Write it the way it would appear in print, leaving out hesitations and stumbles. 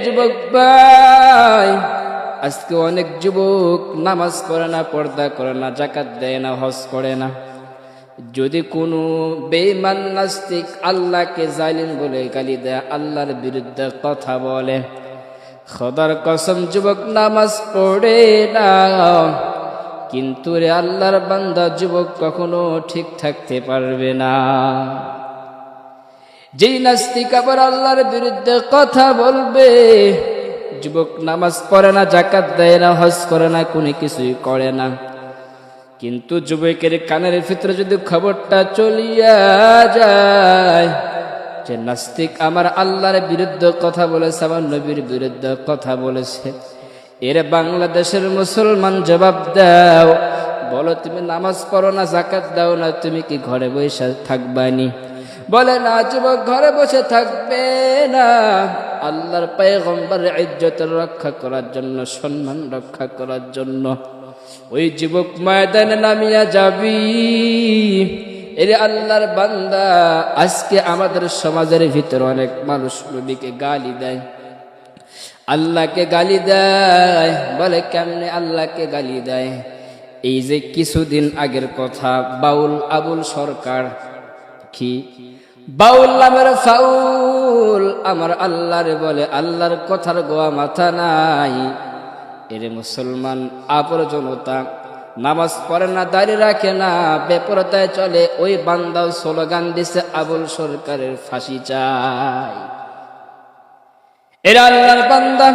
যুবক ভাই, আজকে অনেক যুবক নামাজ পড়ে না, পর্দা করে না, যাকাত দেয় না, হজ করে না। যদি কোনো বেঈমান নাস্তিক আল্লাহকে জালিম বলে গালি দেয়, আল্লাহর বিরুদ্ধে কথা বলে, খোদার কসম যুবক নামাজ পড়ে না, কিন্তু রে আল্লাহর বান্দা যুবক কখনো ঠিক থাকতে পারবে না। যেই নাস্তিক আবার আল্লাহর বিরুদ্ধে কথা বলবে, যুবক নামাজ পড়ে না, যাকাত দেয় না, হজ করে না, কোনো কিছুই করে না, কিন্তু যুবকের কানের ভিতরে যদি খবরটা চলিয়া যায় যে নাস্তিক আমার আল্লাহর বিরুদ্ধে কথা বলেছে, আমার নবীর বিরুদ্ধে কথা বলেছে, এর বাংলাদেশের মুসলমান জবাব দাও, বলো তুমি নামাজ পড়ো না, যাকাত দাও না, তুমি কি ঘরে বসে থাকবানি? বলে না যুবক ঘরে বসে থাকবে না, আল্লাহর পয়গম্বরের ইজ্জত রক্ষা করার জন্য, সম্মান রক্ষা করার জন্য ওই যুবক ময়দানে নামিয়া যাবি। এর আল্লাহর বান্দা, আজকে আমাদের সমাজের ভিতরে অনেক মানুষ নবীকে গালি দেয়, আল্লাহকে গালি দেয়। বলে কেমনে আল্লাহকে গালি দেয়? এই যে কিছুদিন আগের কথা, বাউল আবুল সরকার, কি বাউল নামের ফাউল আমার আল্লাহরে বলে, আল্লাহর কথার গোয়া মাথা নাই। এর মুসলমান আপর জনতা নামাজ পড়ে না, দাঁড়িয়ে রাখে না, বেপরদায় চলে, ওই বান্দাও স্লোগান দিছে আবুল সরকারের ফাঁসি চাই। এরা আল্লাহর বান্দা,